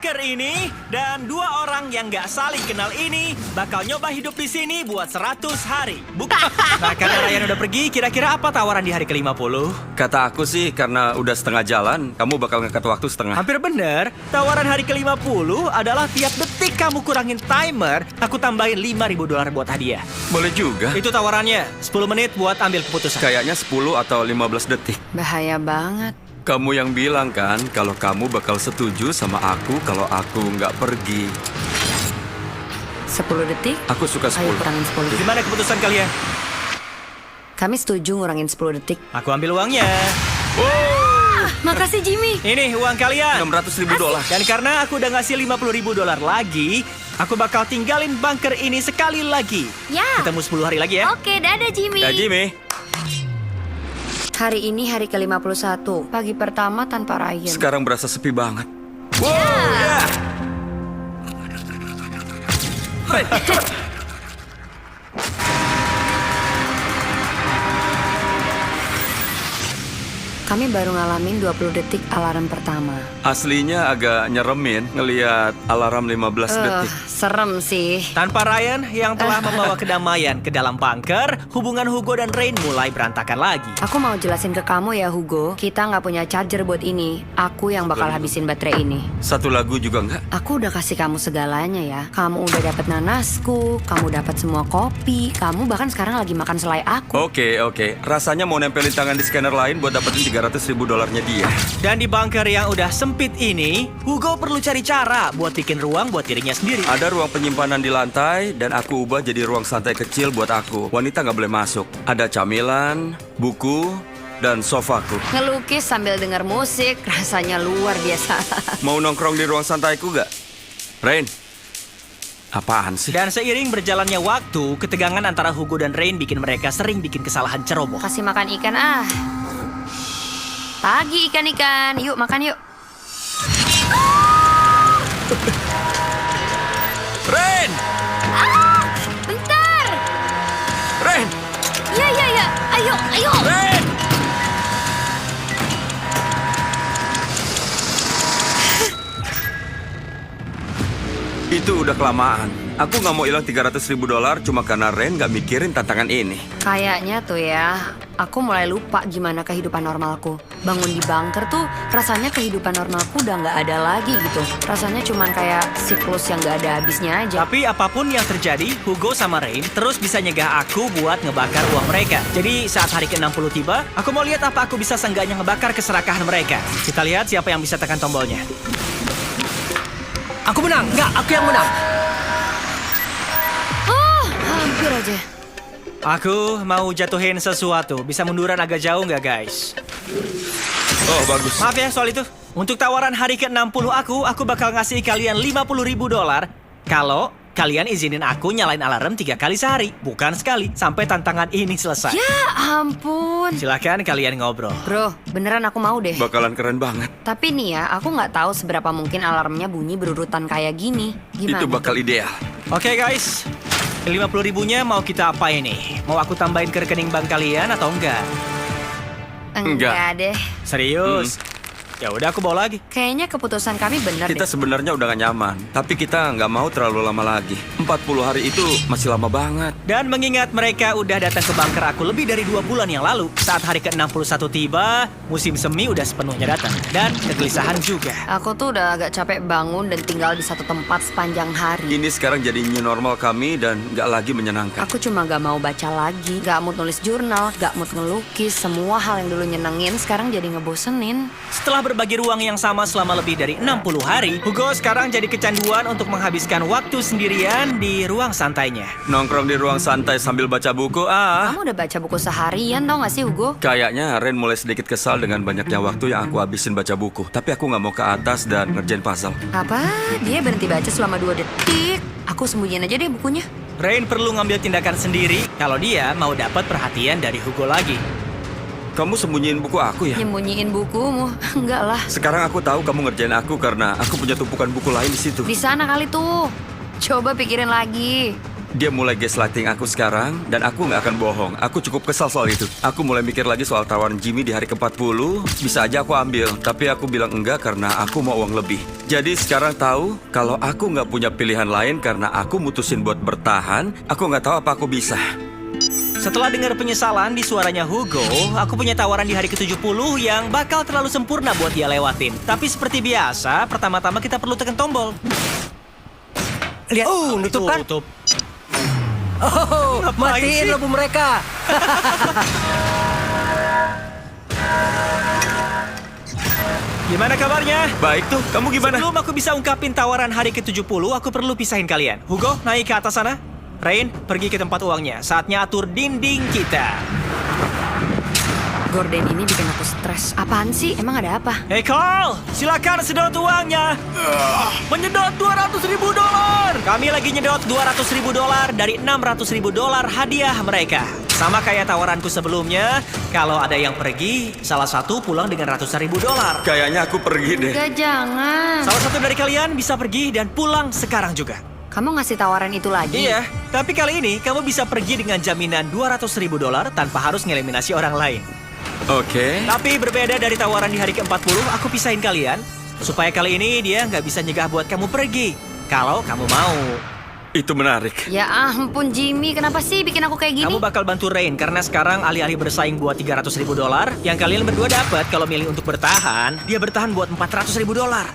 Ini dan dua orang yang nggak saling kenal ini bakal nyoba hidup di sini buat 100 hari. Bukan. Nah, karena Ryan udah pergi, kira-kira apa tawaran di hari ke-50? Kata aku sih, karena udah setengah jalan, kamu bakal ngekat waktu setengah. Hampir bener. Tawaran hari ke-50 adalah tiap detik kamu kurangin timer, aku tambahin $5.000 buat hadiah. Boleh juga. Itu tawarannya, 10 menit buat ambil keputusan. Kayaknya 10 atau 15 detik. Bahaya banget. Kamu yang bilang kan, kalau kamu bakal setuju sama aku kalau aku nggak pergi. 10 detik? Aku suka 10. Ayo kurangin 10. Gimana keputusan kalian? Kami setuju ngurangin 10 detik. Aku ambil uangnya. Makasih Jimmy. Ini uang kalian. $600.000. Dan karena aku udah ngasih $50.000 lagi, aku bakal tinggalin bunker ini sekali lagi. Ya. Ketemu 10 hari lagi ya. Oke, dadah Jimmy. Ya Jimmy, Hari ini hari ke-51. Pagi pertama tanpa Ryan. sekarang berasa sepi banget. Kami baru ngalamin 20 detik alarm pertama. Aslinya agak nyeremin ngelihat alarm 15 detik. Serem sih. Tanpa Ryan yang telah membawa kedamaian ke dalam bunker, hubungan Hugo dan Rain mulai berantakan lagi. Aku mau jelasin ke kamu ya Hugo. Kita nggak punya charger buat ini. Aku yang bakal habisin baterai ini. Satu lagu juga nggak? Aku udah kasih kamu segalanya ya. Kamu udah dapat nanasku, kamu dapat semua kopi, kamu bahkan sekarang lagi makan selai aku. Oke. Rasanya mau nempelin tangan di scanner lain buat dapetin $300.000 dia. Dan di bunker yang udah sempit ini, Hugo perlu cari cara buat bikin ruang buat dirinya sendiri. Ada ruang penyimpanan di lantai dan aku ubah jadi ruang santai kecil buat aku. Wanita nggak boleh masuk. Ada camilan, buku, dan sofaku. Ngelukis sambil denger musik, rasanya luar biasa. Mau nongkrong di ruang santaiku nggak? Rain, apaan sih? Dan seiring berjalannya waktu, ketegangan antara Hugo dan Rain bikin mereka sering bikin kesalahan ceroboh. Kasih makan ikan ah. Pagi ikan-ikan, yuk makan yuk. Rain! Bentar. Rain! Ya. Ayo. Rain! Itu udah kelamaan. Aku nggak mau hilang $300.000 cuma karena Rain nggak mikirin tantangan ini. Kayaknya tuh ya, aku mulai lupa gimana kehidupan normalku. Bangun di bunker tuh rasanya kehidupan normalku udah nggak ada lagi gitu. Rasanya cuman kayak siklus yang nggak ada habisnya aja. Tapi apapun yang terjadi, Hugo sama Rain terus bisa nyegah aku buat ngebakar uang mereka. Jadi saat hari ke-60 tiba, aku mau lihat apa aku bisa seenggaknya ngebakar keserakahan mereka. Kita lihat siapa yang bisa tekan tombolnya. Aku menang. Enggak, aku yang menang. Hampir aja. Aku mau jatuhin sesuatu. Bisa munduran agak jauh nggak guys? Oh, bagus. Maaf ya soal itu. Untuk tawaran hari ke-60 aku bakal ngasih kalian $50.000 kalau kalian izinin aku nyalain alarm 3 kali sehari. Bukan sekali, sampai tantangan ini selesai. Ya ampun. Silakan kalian ngobrol. Bro, beneran aku mau deh. Bakalan keren banget. Tapi nih ya, aku nggak tahu seberapa mungkin alarmnya bunyi berurutan kayak gini. Gimana? Itu bakal ideal. Oke guys, 50.000-nya mau kita apa ini? Mau aku tambahin ke rekening bank kalian atau enggak? Enggak deh. Serius? Ya udah aku bawa lagi. Kayaknya keputusan kami bener Kita deh. sebenarnya udah gak nyaman, tapi kita nggak mau terlalu lama lagi. 40 hari itu masih lama banget. Dan mengingat mereka udah datang ke bunker aku lebih dari 2 bulan yang lalu, saat hari ke-61 tiba, musim semi udah sepenuhnya datang. Dan kegelisahan juga. Aku tuh udah agak capek bangun dan tinggal di satu tempat sepanjang hari. Ini sekarang jadi new normal kami dan nggak lagi menyenangkan. Aku cuma gak mau baca lagi, gak mood nulis jurnal, gak mood ngelukis. Semua hal yang dulu nyenengin sekarang jadi ngebosenin. Setelah berbagi ruang yang sama selama lebih dari 60 hari, Hugo sekarang jadi kecanduan untuk menghabiskan waktu sendirian di ruang santainya. Nongkrong di ruang santai sambil baca buku, Kamu udah baca buku seharian tau gak sih Hugo? Kayaknya Ren mulai sedikit kesal dengan banyaknya waktu yang aku habisin baca buku. Tapi aku nggak mau ke atas dan ngerjain puzzle. Apa? Dia berhenti baca selama 2 detik. Aku sembunyiin aja deh bukunya. Rain perlu ngambil tindakan sendiri kalau dia mau dapat perhatian dari Hugo lagi. Kamu sembunyiin buku aku ya? Nyembunyiin bukumu? Enggak lah. Sekarang aku tahu kamu ngerjain aku karena aku punya tumpukan buku lain di situ. Di sana kali tuh. Coba pikirin lagi. Dia mulai gaslighting aku sekarang, dan aku nggak akan bohong. Aku cukup kesal soal itu. Aku mulai mikir lagi soal tawaran Jimmy di hari ke-40. Bisa aja aku ambil, tapi aku bilang enggak karena aku mau uang lebih. Jadi sekarang tahu kalau aku nggak punya pilihan lain karena aku mutusin buat bertahan, aku nggak tahu apa aku bisa. Setelah dengar penyesalan di suaranya Hugo, aku punya tawaran di hari ke-70 yang bakal terlalu sempurna buat dia lewatin. Tapi seperti biasa, pertama-tama kita perlu tekan tombol. Lihat, nutup kan? Tutup. Oh, Ngapain matiin sih? lampu mereka. Gimana kabarnya? Baik tuh, kamu gimana? Sebelum aku bisa ungkapin tawaran hari ke-70, aku perlu pisahin kalian. Hugo, naik ke atas sana. Rain, pergi ke tempat uangnya. Saatnya atur dinding kita. Gordon ini bikin aku stres. Apaan sih? Emang ada apa? Hey Carl, silakan sedot uangnya. Menyedot $200.000. Kami lagi nyedot $200.000 dari $600.000 hadiah mereka. Sama kayak tawaranku sebelumnya, kalau ada yang pergi, salah satu pulang dengan ratusan ribu dolar. Kayaknya aku pergi deh. Gak, jangan. Salah satu dari kalian bisa pergi dan pulang sekarang juga. Kamu ngasih tawaran itu lagi? Iya, tapi kali ini kamu bisa pergi dengan jaminan $200.000 tanpa harus ngeliminasi orang lain. Oke. Tapi berbeda dari tawaran di hari ke-40, aku pisahin kalian. Supaya kali ini dia nggak bisa nyegah buat kamu pergi. Kalau kamu mau. Itu menarik. Ya ampun Jimmy, kenapa sih bikin aku kayak gini? Kamu bakal bantu Rain karena sekarang alih-alih bersaing buat $300.000 yang kalian berdua dapat kalau milih untuk bertahan, dia bertahan buat $400.000.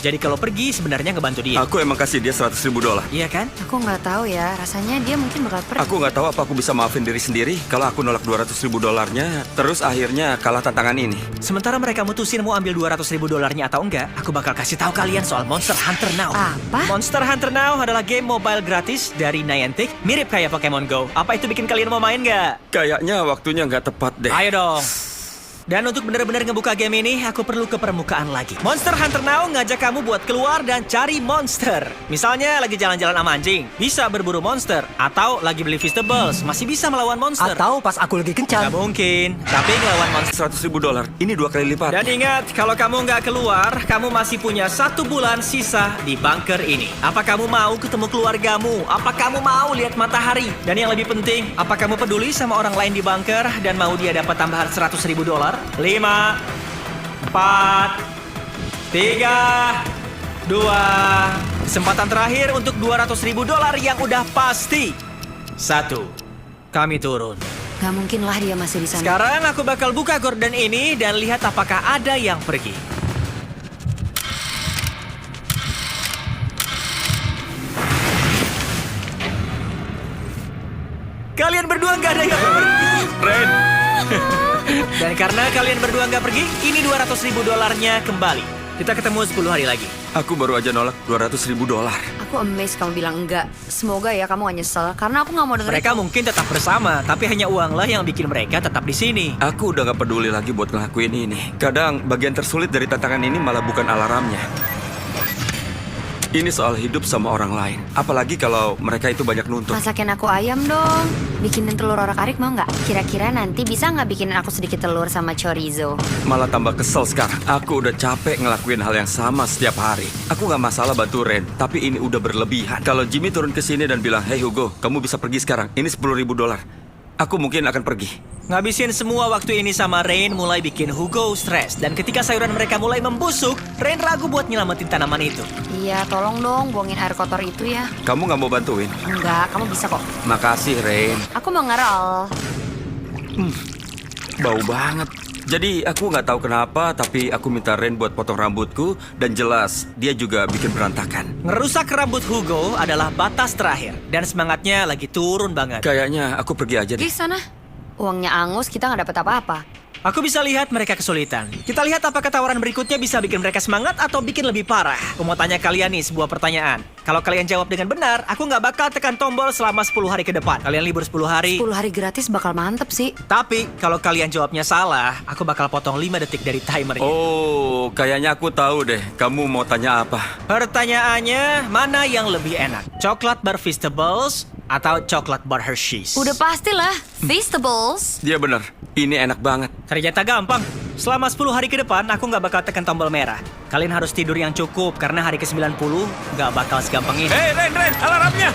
Jadi kalau pergi sebenarnya ngebantu dia. Aku emang kasih dia $100.000. Iya kan? Aku nggak tahu ya, rasanya dia mungkin bakal pergi. Aku nggak tahu apa aku bisa maafin diri sendiri kalau aku nolak $200.000-nya, terus akhirnya kalah tantangan ini. Sementara mereka mutusin mau ambil $200.000 atau enggak, aku bakal kasih tahu kalian soal Monster Hunter Now. Apa? Monster Hunter Now adalah game mobile gratis dari Niantic, mirip kayak Pokemon Go. Apa itu bikin kalian mau main nggak? Kayaknya waktunya nggak tepat deh. Ayo dong. Dan untuk benar-benar ngebuka game ini, aku perlu ke permukaan lagi. Monster Hunter Now ngajak kamu buat keluar dan cari monster. Misalnya lagi jalan-jalan sama anjing, bisa berburu monster. Atau lagi beli vegetables, masih bisa melawan monster. Atau pas aku lagi Gak kencan. mungkin, tapi ngelawan monster. $100.000, ini 2 kali lipat. Dan ingat, kalau kamu nggak keluar, kamu masih punya 1 bulan sisa di bunker ini. Apa kamu mau ketemu keluargamu? Apa kamu mau lihat matahari? Dan yang lebih penting, apa kamu peduli sama orang lain di bunker dan mau dia dapat tambahan $100.000? 5, 4, 3, 2. Kesempatan terakhir untuk $200.000 yang udah pasti. 1. Kami turun. Gak mungkin lah dia masih di sana. Sekarang aku bakal buka gorden ini dan lihat apakah ada yang pergi. Kalian berdua nggak ada yang pergi. Ren, Dan karena kalian berdua nggak pergi, ini $200.000-nya kembali. Kita ketemu 10 hari lagi. aku baru aja nolak $200.000. Aku amazed kamu bilang enggak. Semoga ya kamu gak nyesel, karena aku gak mau denger Mereka itu. mungkin tetap bersama, tapi hanya uanglah yang bikin mereka tetap di sini. Aku udah gak peduli lagi buat ngelakuin ini. Kadang bagian tersulit dari tantangan ini malah bukan alarmnya. Ini soal hidup sama orang lain. Apalagi kalau mereka itu banyak nuntut. Masakin aku ayam dong. Bikinin telur orak-arik mau nggak? Kira-kira nanti bisa nggak bikinin aku sedikit telur sama chorizo? Malah tambah kesel sekarang. Aku udah capek ngelakuin hal yang sama setiap hari. Aku gak masalah bantu Ren, tapi ini udah berlebihan. Kalau Jimmy turun ke sini dan bilang, "Hey Hugo, kamu bisa pergi sekarang. Ini $10.000." Aku mungkin akan pergi. Ngabisin semua waktu ini sama Rain mulai bikin Hugo stres. Dan ketika sayuran mereka mulai membusuk, Rain ragu buat nyelamatin tanaman itu. Iya, tolong dong buangin air kotor itu ya. Kamu gak mau bantuin? Enggak, kamu bisa kok. Makasih, Rain. Aku mau ngerol. Bau banget. Jadi aku nggak tahu kenapa, tapi aku minta Ren buat potong rambutku. Dan jelas, dia juga bikin berantakan. Ngerusak rambut Hugo adalah batas terakhir. Dan semangatnya lagi turun banget. Kayaknya aku pergi aja Di deh. sana. Uangnya angus, kita nggak dapet apa-apa. Aku bisa lihat mereka kesulitan. Kita lihat apakah tawaran berikutnya bisa bikin mereka semangat atau bikin lebih parah. Aku mau tanya kalian nih sebuah pertanyaan. Kalau kalian jawab dengan benar, aku nggak bakal tekan tombol selama 10 hari ke depan. Kalian libur 10 hari. 10 hari gratis bakal mantep sih. Tapi kalau kalian jawabnya salah, aku bakal potong 5 detik dari timernya. Oh, kayaknya aku tahu deh. Kamu mau tanya apa? Pertanyaannya, mana yang lebih enak? Coklat bar Feastables atau coklat bar Hershey's? Udah pastilah, Feastables. Dia benar. Ini enak banget. Ternyata gampang. Selama 10 hari ke depan, aku nggak bakal tekan tombol merah. Kalian harus tidur yang cukup, karena hari ke-90 nggak bakal segampang ini. Hei, Ren, alarmnya!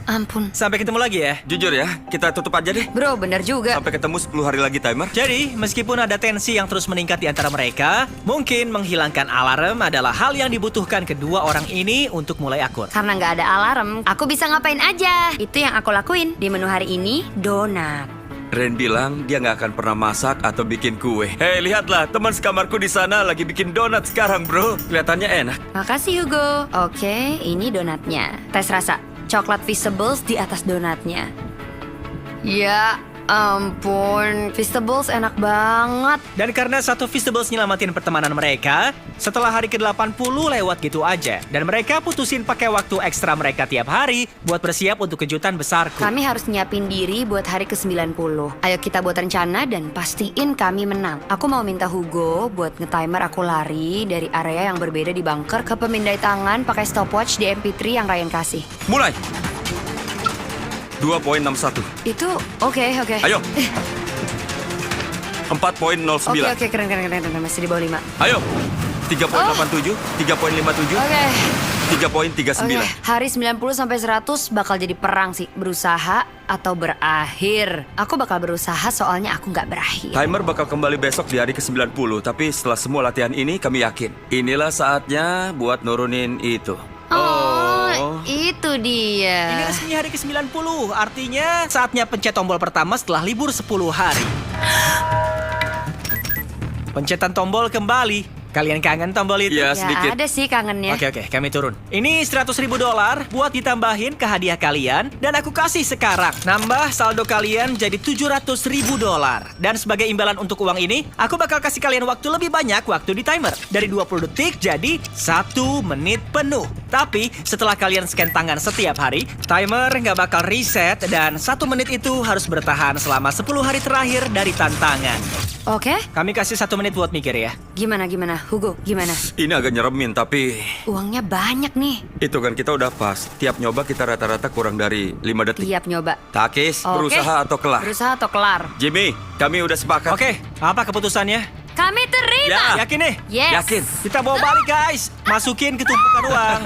Ampun. Sampai ketemu lagi ya. Jujur ya, kita tutup aja deh. Bro, bener juga. Sampai ketemu 10 hari lagi, Timer. Jadi, meskipun ada tensi yang terus meningkat di antara mereka, mungkin menghilangkan alarm adalah hal yang dibutuhkan kedua orang ini untuk mulai akur. Karena nggak ada alarm, aku bisa ngapain aja. Itu yang aku lakuin. Di menu hari ini, donat. Ren bilang dia nggak akan pernah masak atau bikin kue. Hei, lihatlah, teman sekamarku di sana lagi bikin donat sekarang, bro. Kelihatannya enak. Makasih Hugo. Oke, ini donatnya. Tes rasa. Coklat Feastables di atas donatnya. Ya ampun, Feastables enak banget. Dan karena satu Feastables nyelamatin pertemanan mereka, setelah hari ke-80 lewat gitu aja. Dan mereka putusin pakai waktu ekstra mereka tiap hari buat bersiap untuk kejutan besarku. Kami harus nyiapin diri buat hari ke-90. Ayo kita buat rencana dan pastiin kami menang. Aku mau minta Hugo buat nge-timer aku lari dari area yang berbeda di bunker ke pemindai tangan pakai stopwatch di MP3 yang Ryan kasih. Mulai. 2.61. Itu oke. Ayo. 4.09. Oke, keren. Masih di bawah 5. Ayo. 3.87, 3.57, Oke. 3.39. Oke, hari 90 sampai 100 bakal jadi perang sih. Berusaha atau berakhir. Aku bakal berusaha soalnya aku nggak berakhir. Timer bakal kembali besok di hari ke-90, tapi setelah semua latihan ini kami yakin. Inilah saatnya buat nurunin itu. Oh, itu dia. Ini resmi hari ke-90, artinya saatnya pencet tombol pertama setelah libur 10 hari. Pencetan tombol kembali. Kalian kangen tombol itu? Ya, Ya, sedikit. ada sih kangennya. Oke, kami turun. Ini $100.000 buat ditambahin ke hadiah kalian dan aku kasih sekarang. Nambah saldo kalian jadi $700.000. Dan sebagai imbalan untuk uang ini, aku bakal kasih kalian waktu lebih banyak waktu di timer. Dari 20 detik jadi 1 menit penuh. Tapi setelah kalian scan tangan setiap hari, timer nggak bakal reset dan 1 menit itu harus bertahan selama 10 hari terakhir dari tantangan. Oke, Kami kasih 1 menit buat mikir ya. gimana? Hugo, gimana? Ini agak nyeremin, tapi Uangnya banyak nih. itu kan kita udah pas. Tiap nyoba kita rata-rata kurang dari 5 detik. Tiap nyoba. Takis, Oke. berusaha atau kelar? Berusaha atau kelar? Jimmy, kami udah sepakat. Oke, apa keputusannya? Kami terima. Yakin nih? Yes. Yakin? Kita bawa balik guys. Masukin ke tumpukan uang.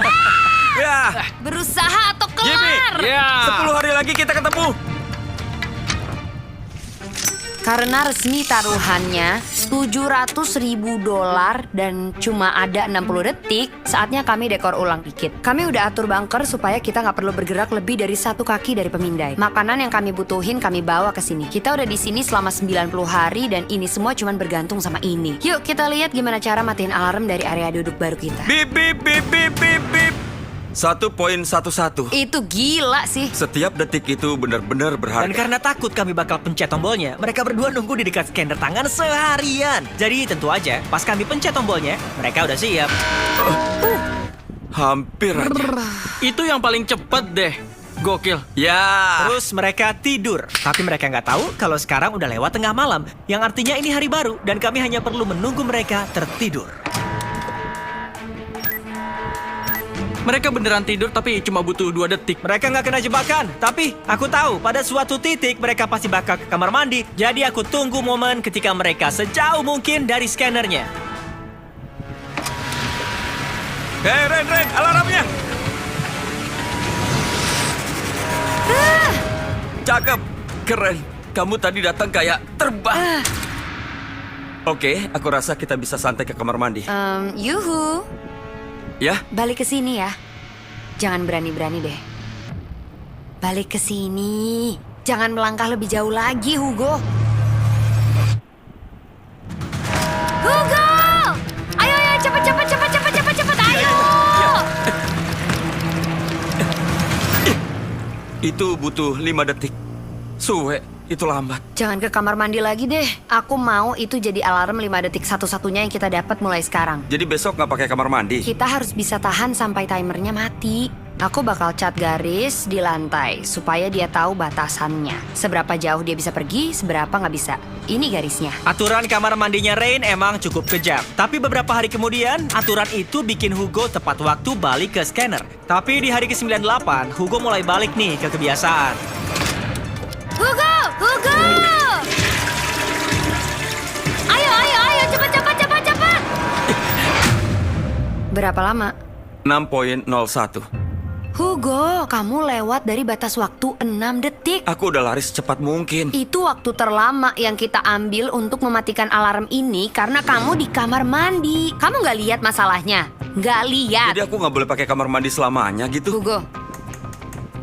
Ya, Berusaha atau Jimmy. kelar? 10 hari lagi kita ketemu. Karena resmi taruhannya $700.000 dan cuma ada 60 detik, saatnya kami dekor ulang dikit. Kami udah atur bunker supaya kita nggak perlu bergerak lebih dari 1 kaki dari pemindai. Makanan yang kami butuhin kami bawa ke sini. Kita udah di sini selama 90 hari dan ini semua cuma bergantung sama ini. Yuk kita lihat gimana cara matiin alarm dari area duduk baru kita. Bip, bip, bip, bip, bip, bip. 1.11. Itu gila sih. Setiap detik itu benar-benar Dan berharga. karena takut kami bakal pencet tombolnya, mereka berdua nunggu di dekat scanner tangan seharian. Jadi tentu aja, pas kami pencet tombolnya, mereka udah siap. Hampir aja. Itu yang paling cepet deh. Gokil. Ya. Terus mereka tidur. Tapi mereka nggak tahu kalau sekarang udah lewat tengah malam. Yang artinya ini hari baru dan kami hanya perlu menunggu mereka tertidur. Mereka beneran tidur tapi cuma butuh 2 detik. Mereka nggak kena jebakan, tapi aku tahu pada suatu titik mereka pasti bakal ke kamar mandi. Jadi aku tunggu momen ketika mereka sejauh mungkin dari scannernya. Hei, Ren, alarmnya. Cakep, keren. Kamu tadi datang kayak terbang. Oke, aku rasa kita bisa santai ke kamar mandi. Yuhu. Ya? Balik ke sini ya. Jangan berani-berani deh. Balik ke sini. Jangan melangkah lebih jauh lagi, Hugo. Hugo! Ayo, cepet, ayo! Itu butuh 5 detik. Suwe, itu lambat. Jangan ke kamar mandi lagi deh. Aku mau itu jadi alarm 5 detik satu-satunya yang kita dapat mulai sekarang. Jadi besok nggak pakai kamar mandi? Kita harus bisa tahan sampai timernya mati. Aku bakal cat garis di lantai supaya dia tahu batasannya. Seberapa jauh dia bisa pergi, seberapa nggak bisa. Ini garisnya. Aturan kamar mandinya Rain emang cukup kejam. Tapi beberapa hari kemudian, aturan itu bikin Hugo tepat waktu balik ke scanner. Tapi di hari ke-98, Hugo mulai balik nih ke kebiasaan. Hugo! Ayo, cepat! Berapa lama? 6.01. Hugo, kamu lewat dari batas waktu 6 detik. Aku udah lari secepat mungkin. Itu waktu terlama yang kita ambil untuk mematikan alarm ini karena kamu di kamar mandi. Kamu nggak lihat masalahnya? Nggak lihat. Jadi aku nggak boleh pakai kamar mandi selamanya gitu? Hugo,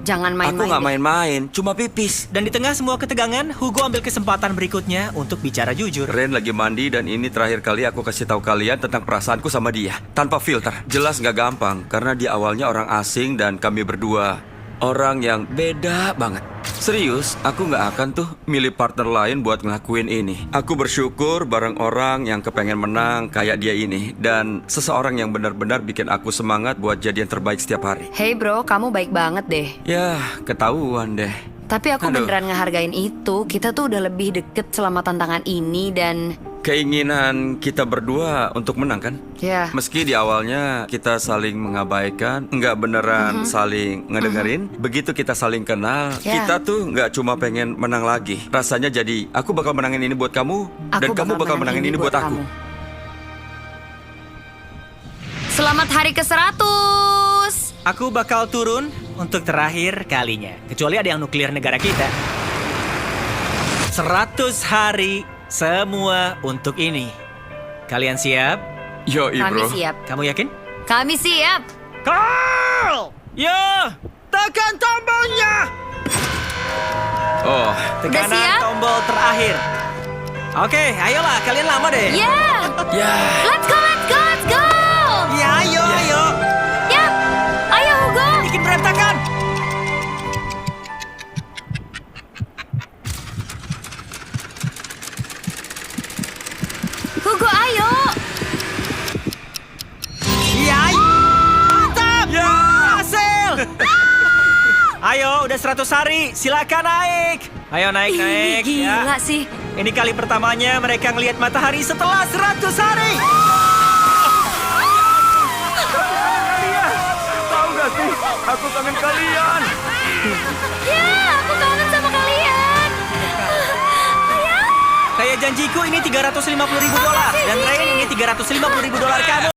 jangan Aku main-main. nggak deh. main-main, cuma pipis. Dan di tengah semua ketegangan, Hugo ambil kesempatan berikutnya untuk bicara jujur. Ren lagi mandi dan ini terakhir kali aku kasih tahu kalian tentang perasaanku sama dia. Tanpa filter. Jelas nggak gampang, karena dia awalnya orang asing dan kami berdua orang yang beda banget. Serius, aku nggak akan tuh milih partner lain buat ngelakuin ini. Aku bersyukur bareng orang yang kepengen menang kayak dia ini. Dan seseorang yang benar-benar bikin aku semangat buat jadi yang terbaik setiap hari. Hey bro, kamu baik banget deh. Ya, ketahuan deh. Tapi aku Aduh. beneran ngehargain itu. Kita tuh udah lebih deket selama tantangan ini dan Keinginan kita berdua untuk menang kan? ya. Meski di awalnya kita saling mengabaikan, nggak beneran saling ngedengerin, begitu kita saling kenal, Ya. kita tuh nggak cuma pengen menang lagi. Rasanya jadi, aku bakal menangin ini buat kamu, dan kamu bakal menangin ini buat aku. kamu. Selamat hari ke-100. Aku bakal turun untuk terakhir kalinya. Kecuali ada yang nuklir negara kita. 100 hari semua untuk ini. Kalian siap? Yo, Kami bro. siap. Kamu yakin? Kami siap. Carl! Yo! Tekan tombolnya! Oh, Tekanan siap? tombol terakhir. Oke, ayolah. Kalian lama deh. Yeah. ya. Let's go, let's go, let's go. Ya, ayo, ayo. Ya. Ayo Hugo. Bikin berantakan. Hugo, ayo. Ya, mantap. Ya, hasil. Ayo, udah 100 hari. Silakan naik. Ayo naik, naik. Ih, gila sih. Ini kali pertamanya mereka ngelihat matahari setelah 100 hari. Tahu gak sih, aku kangen kalian. Ya, aku kangen sama kalian. Kayak janjiku ini $350.000 dan Rain ini $350.000 kamu.